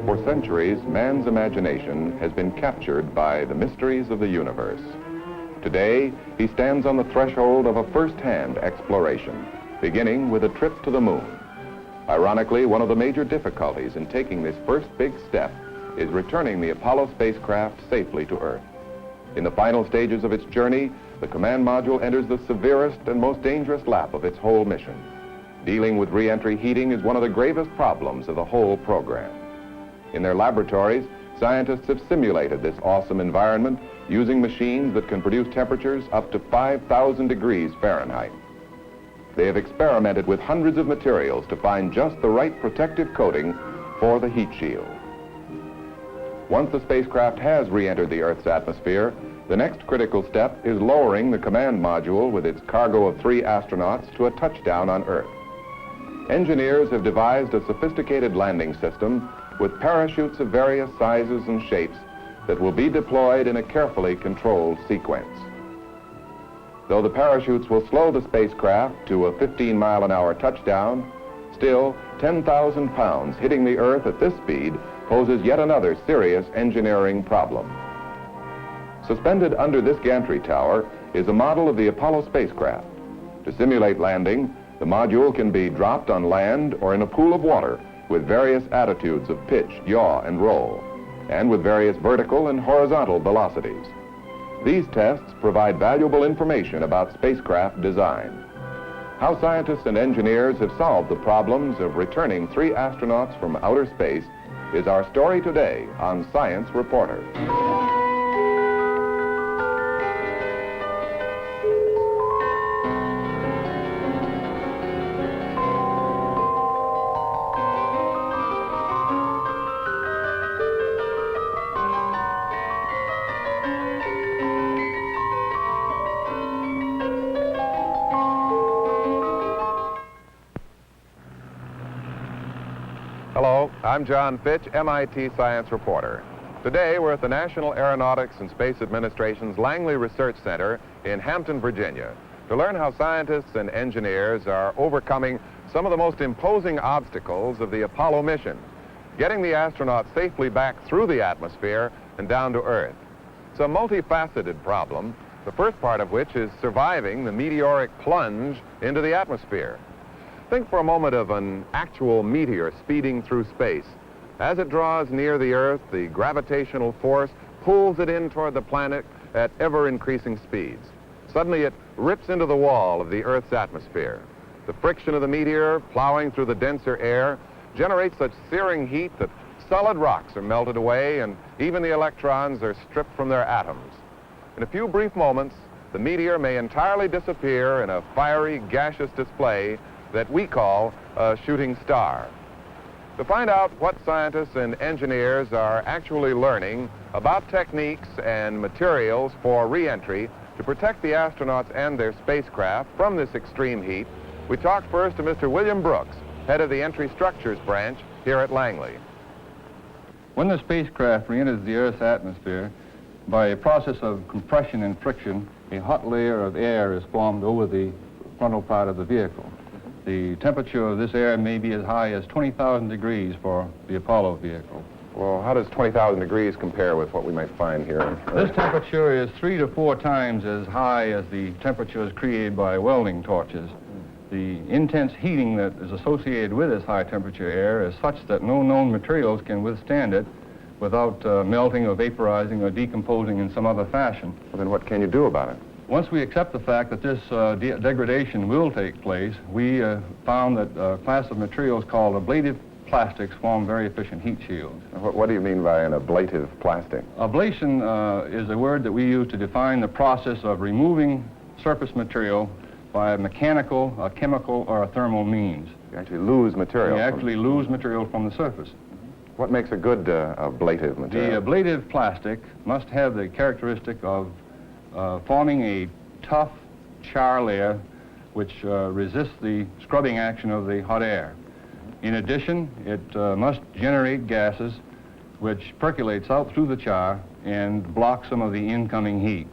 For centuries, man's imagination has been captured by the mysteries of the universe. Today, he stands on the threshold of a first-hand exploration, beginning with a trip to the moon. Ironically, one of the major difficulties in taking this first big step is returning the Apollo spacecraft safely to Earth. In the final stages of its journey, the command module enters the severest and most dangerous lap of its whole mission. Dealing with re-entry heating is one of the gravest problems of the whole program. In their laboratories, scientists have simulated this awesome environment using machines that can produce temperatures up to 5,000 degrees Fahrenheit. They have experimented with hundreds of materials to find just the right protective coating for the heat shield. Once the spacecraft has re-entered the Earth's atmosphere, the next critical step is lowering the command module with its cargo of 3 astronauts to a touchdown on Earth. Engineers have devised a sophisticated landing system with parachutes of various sizes and shapes that will be deployed in a carefully controlled sequence. Though the parachutes will slow the spacecraft to a 15-mile-an-hour touchdown, still 10,000 pounds hitting the Earth at this speed poses yet another serious engineering problem. Suspended under this gantry tower is a model of the Apollo spacecraft. To simulate landing, the module can be dropped on land or in a pool of water with various attitudes of pitch, yaw, and roll, and with various vertical and horizontal velocities. These tests provide valuable information about spacecraft design. How scientists and engineers have solved the problems of returning 3 astronauts from outer space is our story today on Science Reporter. Hello, I'm John Fitch, MIT Science Reporter. Today, we're at the National Aeronautics and Space Administration's Langley Research Center in Hampton, Virginia, to learn how scientists and engineers are overcoming some of the most imposing obstacles of the Apollo mission, getting the astronauts safely back through the atmosphere and down to Earth. It's a multifaceted problem, the first part of which is surviving the meteoric plunge into the atmosphere. Think for a moment of an actual meteor speeding through space. As it draws near the Earth, the gravitational force pulls it in toward the planet at ever-increasing speeds. Suddenly, it rips into the wall of the Earth's atmosphere. The friction of the meteor plowing through the denser air generates such searing heat that solid rocks are melted away and even the electrons are stripped from their atoms. In a few brief moments, the meteor may entirely disappear in a fiery, gaseous display that we call a shooting star. To find out what scientists and engineers are actually learning about techniques and materials for re-entry to protect the astronauts and their spacecraft from this extreme heat, we talked first to Mr. William Brooks, head of the Entry Structures Branch here at Langley. When the spacecraft re-enters the Earth's atmosphere, by a process of compression and friction, a hot layer of air is formed over the frontal part of the vehicle. The temperature of this air may be as high as 20,000 degrees for the Apollo vehicle. Well, how does 20,000 degrees compare with what we might find here? This temperature is 3 to 4 times as high as the temperatures created by welding torches. The intense heating that is associated with this high temperature air is such that no known materials can withstand it without melting or vaporizing or decomposing in some other fashion. Well, then what can you do about it? Once we accept the fact that this degradation will take place, we found that a class of materials called ablative plastics form very efficient heat shields. What do you mean by an ablative plastic? Ablation is a word that we use to define the process of removing surface material by a mechanical, a chemical, or a thermal means. You actually lose material. You actually lose material from the surface. What makes a good ablative material? The ablative plastic must have the characteristic of forming a tough char layer which resists the scrubbing action of the hot air. In addition, it must generate gases which percolates out through the char and blocks some of the incoming heat.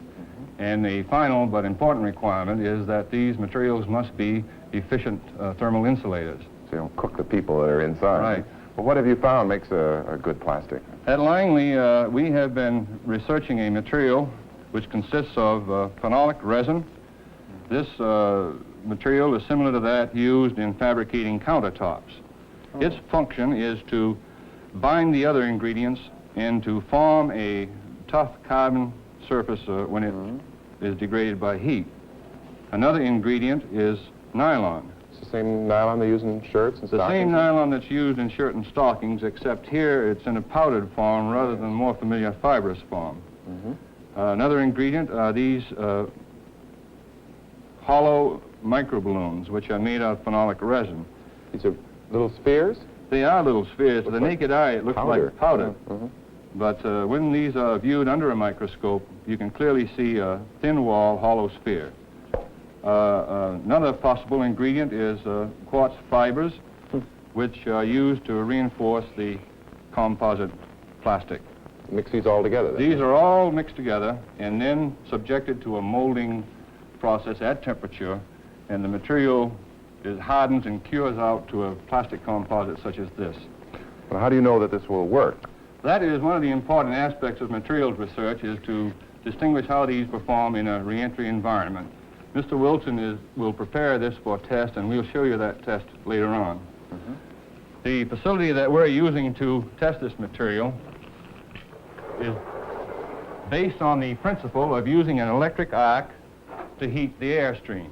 And the final but important requirement is that these materials must be efficient thermal insulators. So you don't cook the people that are inside. Right. Well, what have you found makes a good plastic? At Langley, we have been researching a material which consists of phenolic resin. This material is similar to that used in fabricating countertops. Its function is to bind the other ingredients and to form a tough carbon surface when it is degraded by heat. Another ingredient is nylon. It's the same nylon they use in shirts and The stockings? same nylon that's used in shirt and stockings, except here it's in a powdered form rather than more familiar fibrous form. Another ingredient are these hollow microballoons, which are made out of phenolic resin. These are little spheres? They are little spheres. To the naked eye, it looks like powder. Uh-huh. But when these are viewed under a microscope, you can clearly see a thin-wall hollow sphere. Another possible ingredient is quartz fibers, which are used to reinforce the composite plastic. Mix these all together, then? These are all mixed together and then subjected to a molding process at temperature, and the material hardens and cures out to a plastic composite such as this. Well, how do you know that this will work? That is one of the important aspects of materials research, is to distinguish how these perform in a reentry environment. Mr. Wilson will prepare this for test, and we'll show you that test later on. The facility that we're using to test this material is based on the principle of using an electric arc to heat the airstream.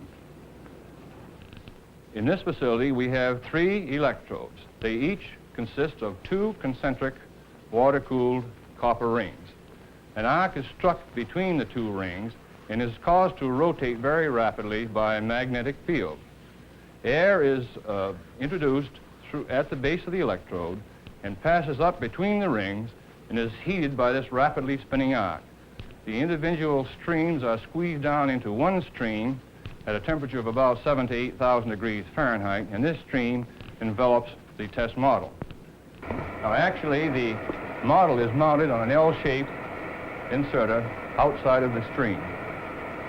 In this facility, we have 3 electrodes. They each consist of 2 concentric water-cooled copper rings. An arc is struck between the 2 rings and is caused to rotate very rapidly by a magnetic field. Air is introduced at the base of the electrode and passes up between the rings and is heated by this rapidly spinning arc. The individual streams are squeezed down into one stream at a temperature of about 7,000 to 8,000 degrees Fahrenheit, and this stream envelops the test model. Now, actually, the model is mounted on an L-shaped inserter outside of the stream.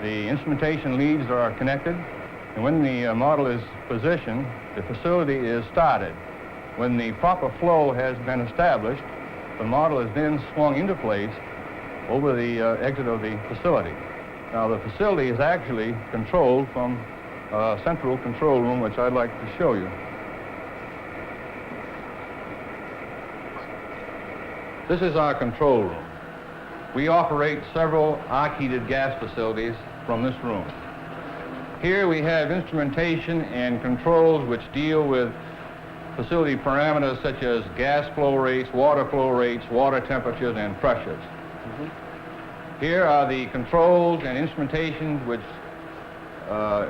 The instrumentation leads are connected, and when the model is positioned, the facility is started. When the proper flow has been established, the model is then swung into place over the exit of the facility. Now, the facility is actually controlled from a central control room, which I'd like to show you. This is our control room. We operate several arc-heated gas facilities from this room. Here we have instrumentation and controls which deal with facility parameters such as gas flow rates, water temperatures, and pressures. Here are the controls and instrumentation which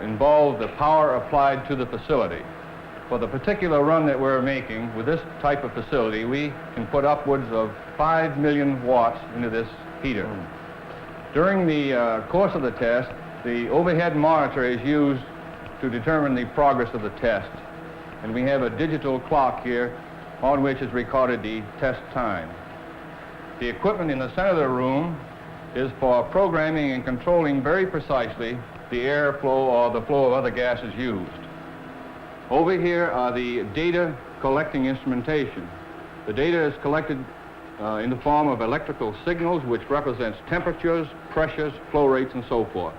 involve the power applied to the facility. For the particular run that we're making with this type of facility, we can put upwards of 5 million watts into this heater. During the course of the test, the overhead monitor is used to determine the progress of the test. And we have a digital clock here on which is recorded the test time. The equipment in the center of the room is for programming and controlling very precisely the airflow or the flow of other gases used. Over here are the data collecting instrumentation. The data is collected in the form of electrical signals which represents temperatures, pressures, flow rates, and so forth.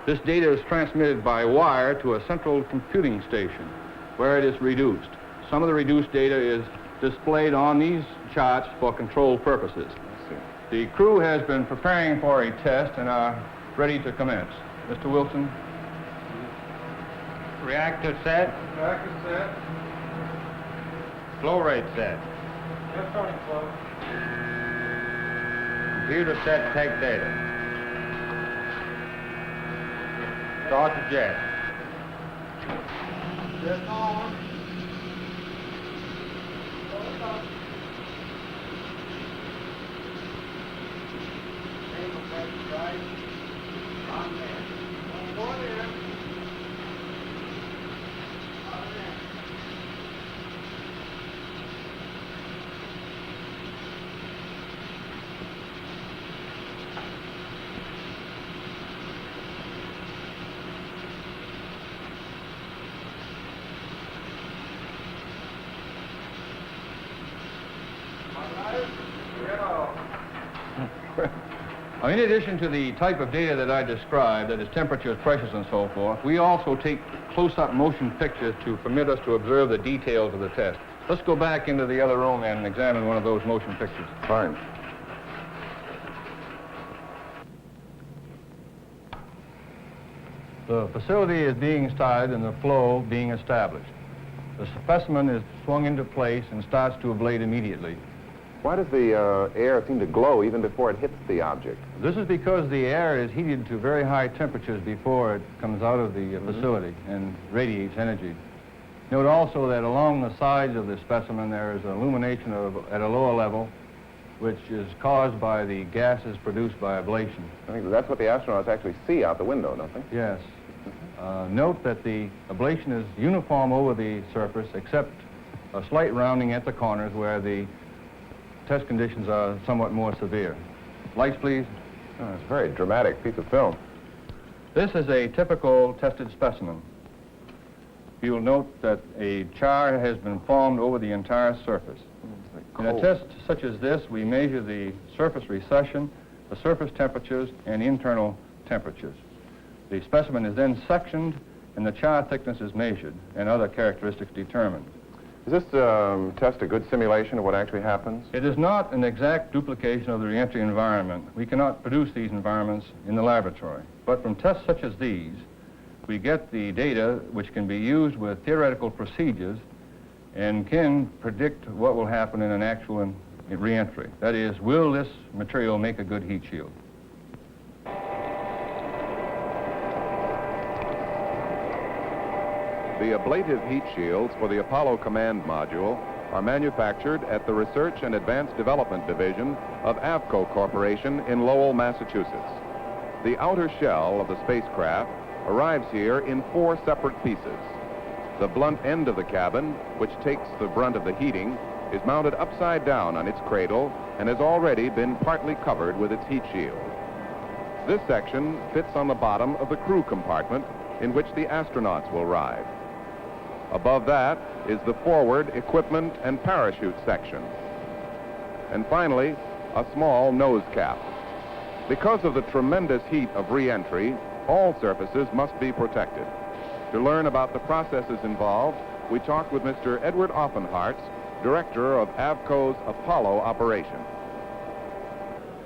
This data is transmitted by wire to a central computing station where it is reduced. Some of the reduced data is displayed on these charts for control purposes. The crew has been preparing for a test and are ready to commence. Mr. Wilson? Reactor set. Reactor set. Flow rate set. Just starting flow. Computer set, take data. Start the jet. Jet on. Now, in addition to the type of data that I described, that is temperatures, pressures, and so forth, we also take close-up motion pictures to permit us to observe the details of the test. Let's go back into the other room and examine one of those motion pictures. Fine. The facility is being started and the flow being established. The specimen is swung into place and starts to ablate immediately. Why does the air seem to glow even before it hits the object? This is because the air is heated to very high temperatures before it comes out of the facility and radiates energy. Note also that along the sides of the specimen there is illumination at a lower level, which is caused by the gases produced by ablation. I think that's what the astronauts actually see out the window, don't they? Yes. Note that the ablation is uniform over the surface, except a slight rounding at the corners where the test conditions are somewhat more severe. Lights, please. Oh, it's a very dramatic piece of film. This is a typical tested specimen. You'll note that a char has been formed over the entire surface. In a test such as this, we measure the surface recession, the surface temperatures, and internal temperatures. The specimen is then sectioned, and the char thickness is measured, and other characteristics determined. Is this test a good simulation of what actually happens? It is not an exact duplication of the reentry environment. We cannot produce these environments in the laboratory. But from tests such as these, we get the data which can be used with theoretical procedures and can predict what will happen in an actual reentry. That is, will this material make a good heat shield? The ablative heat shields for the Apollo Command Module are manufactured at the Research and Advanced Development Division of Avco Corporation in Lowell, Massachusetts. The outer shell of the spacecraft arrives here in 4 separate pieces. The blunt end of the cabin, which takes the brunt of the heating, is mounted upside down on its cradle and has already been partly covered with its heat shield. This section fits on the bottom of the crew compartment in which the astronauts will ride. Above that is the forward equipment and parachute section. And finally, a small nose cap. Because of the tremendous heat of re-entry, all surfaces must be protected. To learn about the processes involved, we talked with Mr. Edward Offenhartz, director of Avco's Apollo operation.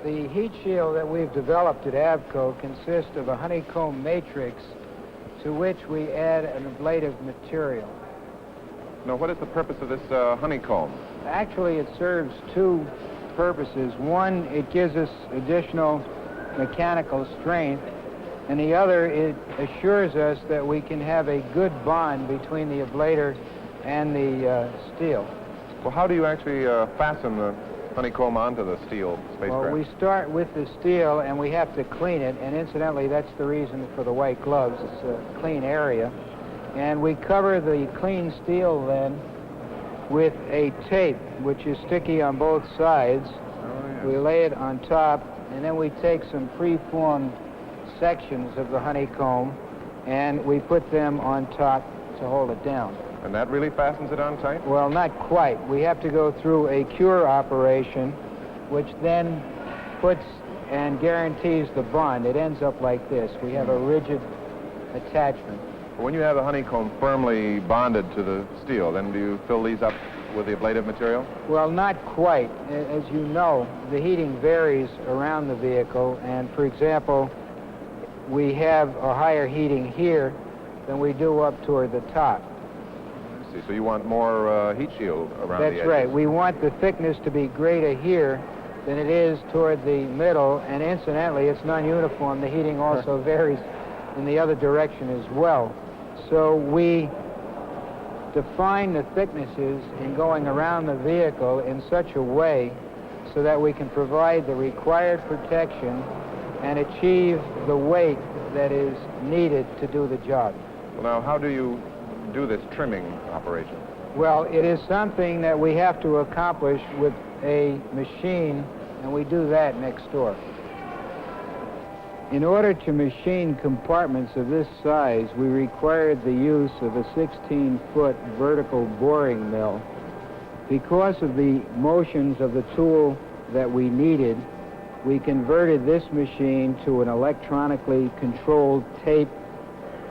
The heat shield that we've developed at Avco consists of a honeycomb matrix to which we add an ablative material. Now, what is the purpose of this honeycomb? Actually, it serves 2 purposes. One, it gives us additional mechanical strength, and the other, it assures us that we can have a good bond between the ablator and the steel. Well, how do you actually fasten the honeycomb onto the steel spacecraft? Well, we start with the steel, and we have to clean it, and incidentally, that's the reason for the white gloves. It's a clean area. And we cover the clean steel then with a tape, which is sticky on both sides. Oh, yes. We lay it on top, and then we take some preformed sections of the honeycomb, and we put them on top to hold it down. And that really fastens it on tight? Well, not quite. We have to go through a cure operation, which then puts and guarantees the bond. It ends up like this. We have a rigid attachment. When you have the honeycomb firmly bonded to the steel, then do you fill these up with the ablative material? Well, not quite. As you know, the heating varies around the vehicle, and for example, we have a higher heating here than we do up toward the top. I see. So you want more heat shield around the edges? That's right. We want the thickness to be greater here than it is toward the middle, and incidentally, it's non-uniform. The heating also varies in the other direction as well. So we define the thicknesses in going around the vehicle in such a way so that we can provide the required protection and achieve the weight that is needed to do the job. Well, now, how do you do this trimming operation? Well, it is something that we have to accomplish with a machine, and we do that next door. In order to machine compartments of this size, we required the use of a 16-foot vertical boring mill. Because of the motions of the tool that we needed, we converted this machine to an electronically controlled tape,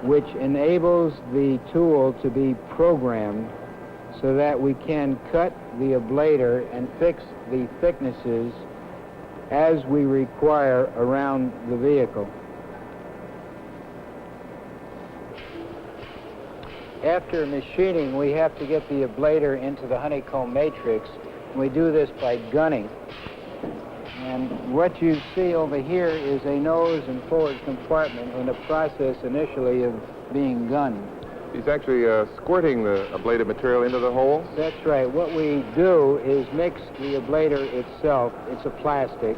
which enables the tool to be programmed so that we can cut the ablator and fix the thicknesses as we require around the vehicle. After machining, we have to get the ablator into the honeycomb matrix. We do this by gunning. And what you see over here is a nose and forward compartment in the process initially of being gunned. He's actually squirting the ablative material into the holes? That's right. What we do is mix the ablator itself. It's a plastic.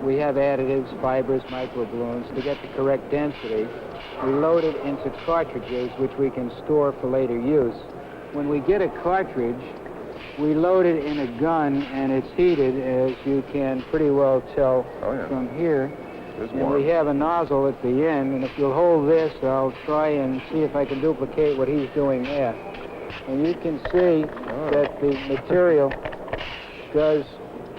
We have additives, fibers, microballoons to get the correct density. We load it into cartridges, which we can store for later use. When we get a cartridge, we load it in a gun, and it's heated, as you can pretty well tell from here. And we have a nozzle at the end, and if you'll hold this, I'll try and see if I can duplicate what he's doing there. And you can see that the material does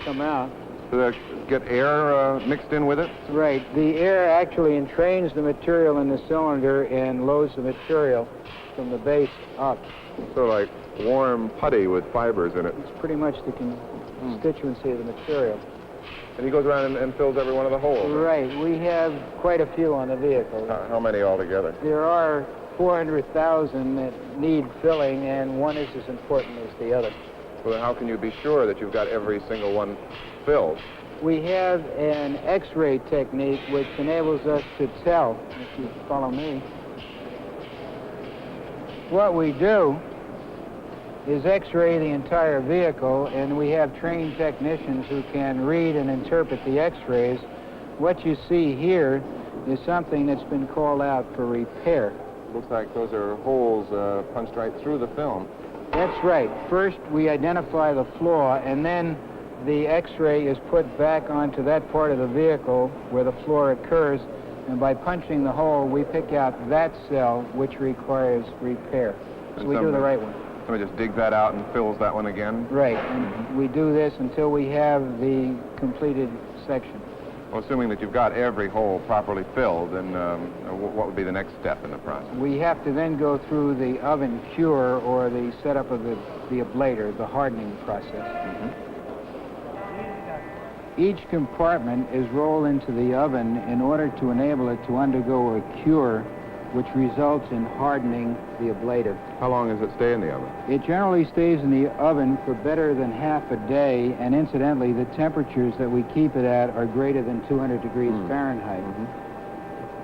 come out. Does that get air mixed in with it? Right. The air actually entrains the material in the cylinder and loads the material from the base up. So like warm putty with fibers in it. It's pretty much the constituency of the material. And he goes around and fills every one of the holes. Right. We have quite a few on the vehicle. How many altogether? There are 400,000 that need filling, and one is as important as the other. Well, how can you be sure that you've got every single one filled? We have an X-ray technique which enables us to tell, if you follow me. What we do is X-ray the entire vehicle, and we have trained technicians who can read and interpret the X-rays. What you see here is something that's been called out for repair. Looks like those are holes punched right through the film. That's right. First, we identify the flaw, and then the X-ray is put back onto that part of the vehicle where the flaw occurs, and by punching the hole, we pick out that cell which requires repair. So we do the right one. Somebody just digs that out and fills that one again? Right, and we do this until we have the completed section. Well, assuming that you've got every hole properly filled, then what would be the next step in the process? We have to then go through the oven cure, or the setup of the ablator, the hardening process. Each compartment is rolled into the oven in order to enable it to undergo a cure, which results in hardening the ablative. How long does it stay in the oven? It generally stays in the oven for better than half a day, and incidentally, the temperatures that we keep it at are greater than 200 degrees Fahrenheit.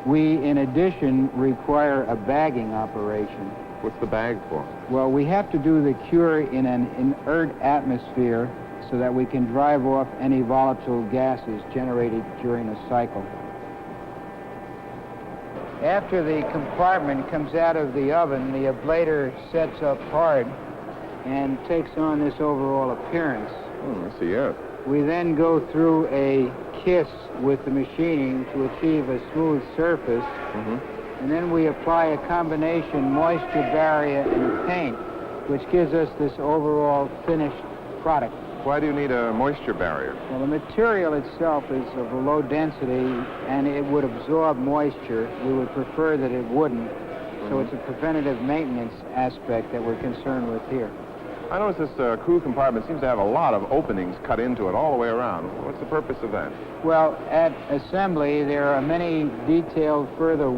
We, in addition, require a bagging operation. What's the bag for? Well, we have to do the cure in an inert atmosphere so that we can drive off any volatile gases generated during the cycle. After the compartment comes out of the oven, the ablator sets up hard and takes on this overall appearance. I see, yes. We then go through a kiss with the machining to achieve a smooth surface, and then we apply a combination moisture barrier and paint, which gives us this overall finished product. Why do you need a moisture barrier? Well, the material itself is of a low density, and it would absorb moisture. We would prefer that it wouldn't. So it's a preventative maintenance aspect that we're concerned with here. I notice this crew compartment seems to have a lot of openings cut into it all the way around. What's the purpose of that? Well, at assembly, there are many detailed further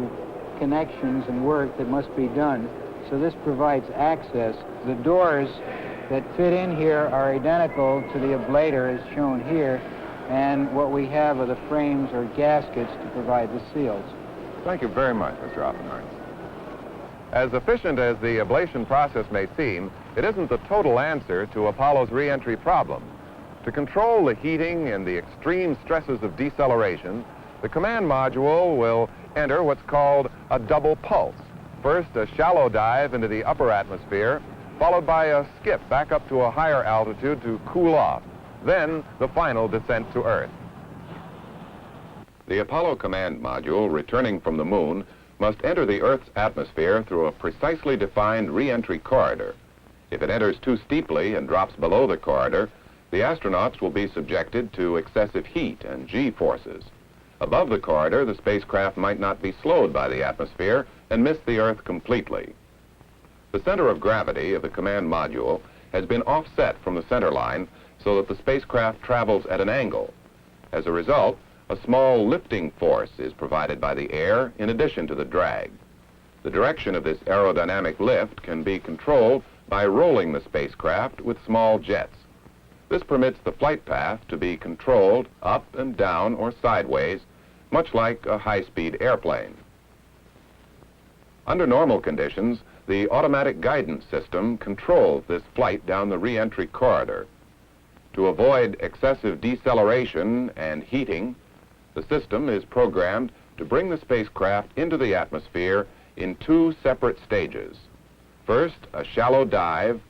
connections and work that must be done. So this provides access. The doors that fit in here are identical to the ablator as shown here, and what we have are the frames or gaskets to provide the seals. Thank you very much, Mr. Oppenheim. As efficient as the ablation process may seem, it isn't the total answer to Apollo's re-entry problem. To control the heating and the extreme stresses of deceleration, the command module will enter what's called a double pulse. First, a shallow dive into the upper atmosphere, followed by a skip back up to a higher altitude to cool off. Then, the final descent to Earth. The Apollo command module, returning from the moon, must enter the Earth's atmosphere through a precisely defined re-entry corridor. If it enters too steeply and drops below the corridor, the astronauts will be subjected to excessive heat and G-forces. Above the corridor, the spacecraft might not be slowed by the atmosphere and miss the Earth completely. The center of gravity of the command module has been offset from the center line so that the spacecraft travels at an angle. As a result, a small lifting force is provided by the air in addition to the drag. The direction of this aerodynamic lift can be controlled by rolling the spacecraft with small jets. This permits the flight path to be controlled up and down or sideways, much like a high-speed airplane. Under normal conditions, the automatic guidance system controls this flight down the re-entry corridor. To avoid excessive deceleration and heating, the system is programmed to bring the spacecraft into the atmosphere in two separate stages. First, a shallow dive,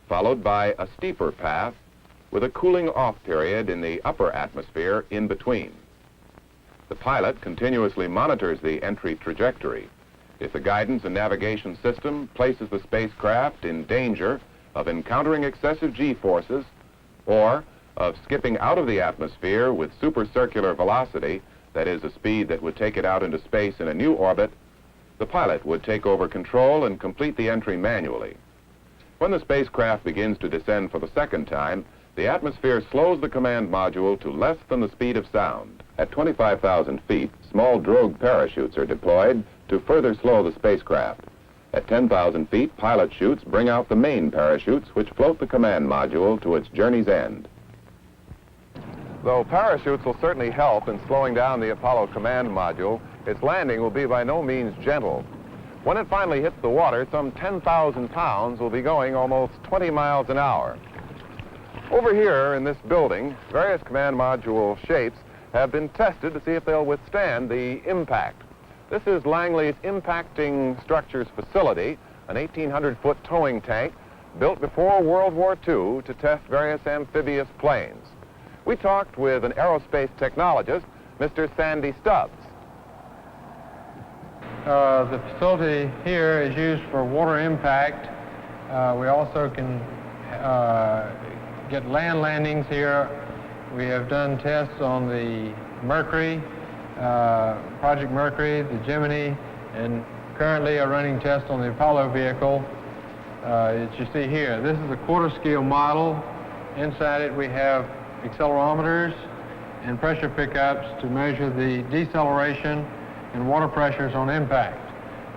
followed by a steeper path with a cooling off period in the upper atmosphere in between. The pilot continuously monitors the entry trajectory. If the guidance and navigation system places the spacecraft in danger of encountering excessive G-forces or of skipping out of the atmosphere with supercircular velocity, that is, a speed that would take it out into space in a new orbit, the pilot would take over control and complete the entry manually. When the spacecraft begins to descend for the second time, the atmosphere slows the command module to less than the speed of sound. At 25,000 feet, small drogue parachutes are deployed to further slow the spacecraft. At 10,000 feet, pilot chutes bring out the main parachutes which float the command module to its journey's end. Though parachutes will certainly help in slowing down the Apollo command module, its landing will be by no means gentle. When it finally hits the water, some 10,000 pounds will be going almost 20 miles an hour. Over here in this building, various command module shapes have been tested to see if they'll withstand the impact. This is Langley's Impacting Structures Facility, an 1,800-foot towing tank built before World War II to test various amphibious planes. We talked with an aerospace technologist, Mr. Sandy Stubbs. The facility here is used for water impact. We also can get land landings here. We have done tests on the Mercury, Project Mercury, the Gemini, and currently are running tests on the Apollo vehicle. As you see here, this is a quarter-scale model. Inside it we have accelerometers and pressure pickups to measure the deceleration and water pressures on impact.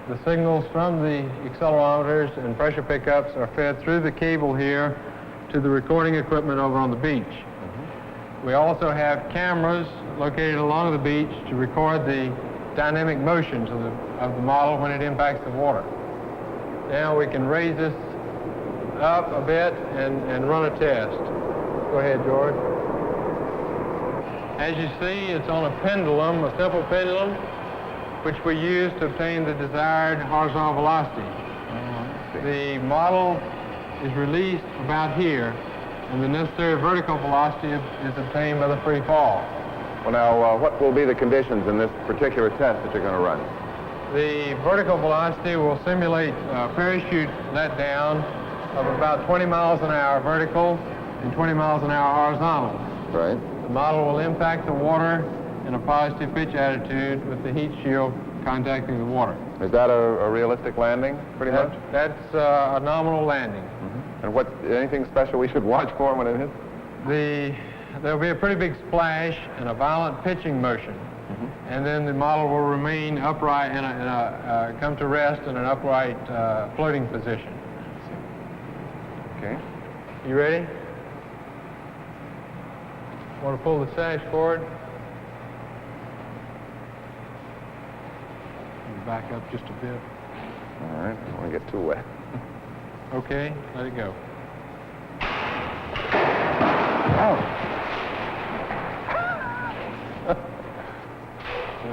The signals from the accelerometers and pressure pickups are fed through the cable here to the recording equipment over on the beach. We also have cameras located along the beach to record the dynamic motions of the model when it impacts the water. Now we can raise this up a bit and run a test. Go ahead, George. As you see, it's on a pendulum, a simple pendulum, which we use to obtain the desired horizontal velocity. The model is released about here, and the necessary vertical velocity is obtained by the free fall. Well, now, what will be the conditions in this particular test that you're going to run? The vertical velocity will simulate a parachute letdown of about 20 miles an hour vertical and 20 miles an hour horizontal. Right. The model will impact the water in a positive pitch attitude with the heat shield contacting the water. Is that a realistic landing, pretty much? That's a nominal landing. And anything special we should watch for when it hits? There'll be a pretty big splash and a violent pitching motion. And then the model will remain upright and come to rest in an upright floating position. Okay. You ready? Want to pull the sash forward? Back up just a bit. All right, I don't want to get too wet. Okay, let it go.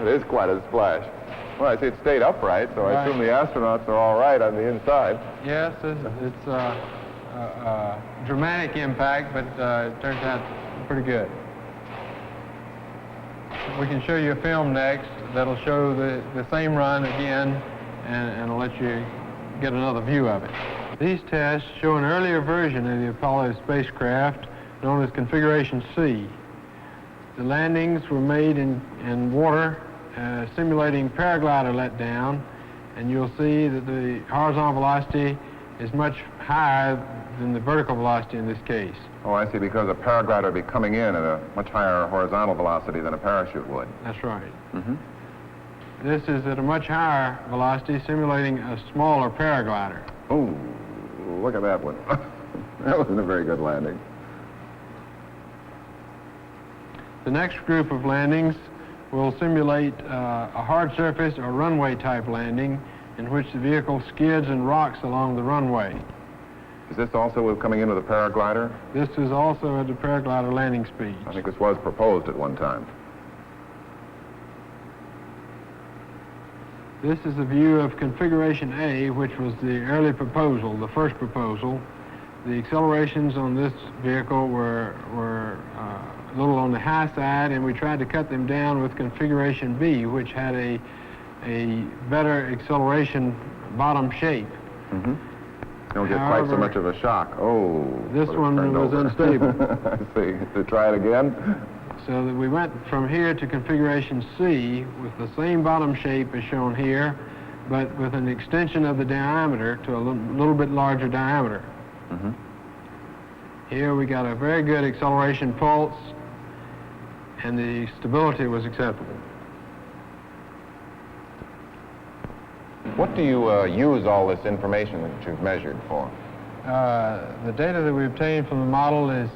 It is quite a splash. Well, I see it stayed upright, so I assume the astronauts are all right on the inside. Yes, it's a dramatic impact, but it turns out pretty good. We can show you a film next that'll show the same run again, and I'll let you get another view of it. These tests show an earlier version of the Apollo spacecraft known as Configuration C. The landings were made in water, simulating paraglider letdown, and you'll see that the horizontal velocity is much higher than the vertical velocity in this case. Oh, I see, because a paraglider would be coming in at a much higher horizontal velocity than a parachute would. That's right. Mm-hmm. This is at a much higher velocity, simulating a smaller paraglider. Oh, look at that one. That wasn't a very good landing. The next group of landings will simulate a hard surface or runway type landing in which the vehicle skids and rocks along the runway. Is this also coming in with a paraglider? This is also at the paraglider landing speed. I think this was proposed at one time. This is a view of Configuration A, which was the early proposal, the first proposal. The accelerations on this vehicle were a little on the high side, and we tried to cut them down with Configuration B, which had a better acceleration bottom shape. Mm-hmm. Don't get quite so much of a shock. Oh. This but it one turned was over. unstable. I see. To try it again? So that we went from here to Configuration C with the same bottom shape as shown here, but with an extension of the diameter to a little bit larger diameter. Mm-hmm. Here we got a very good acceleration pulse, and the stability was acceptable. What do you use all this information that you've measured for? The data that we obtained from the model is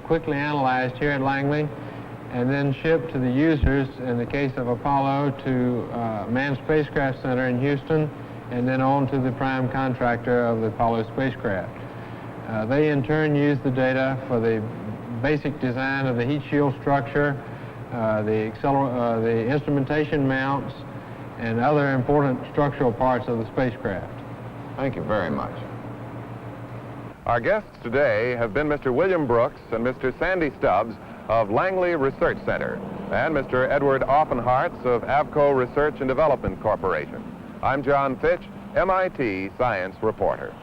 quickly analyzed here at Langley and then shipped to the users, in the case of Apollo, to Manned Spacecraft Center in Houston, and then on to the prime contractor of the Apollo spacecraft. They in turn use the data for the basic design of the heat shield structure, the instrumentation mounts, and other important structural parts of the spacecraft. Thank you very much. Our guests today have been Mr. William Brooks and Mr. Sandy Stubbs of Langley Research Center and Mr. Edward Offenhartz of Avco Research and Development Corporation. I'm John Fitch, MIT Science Reporter.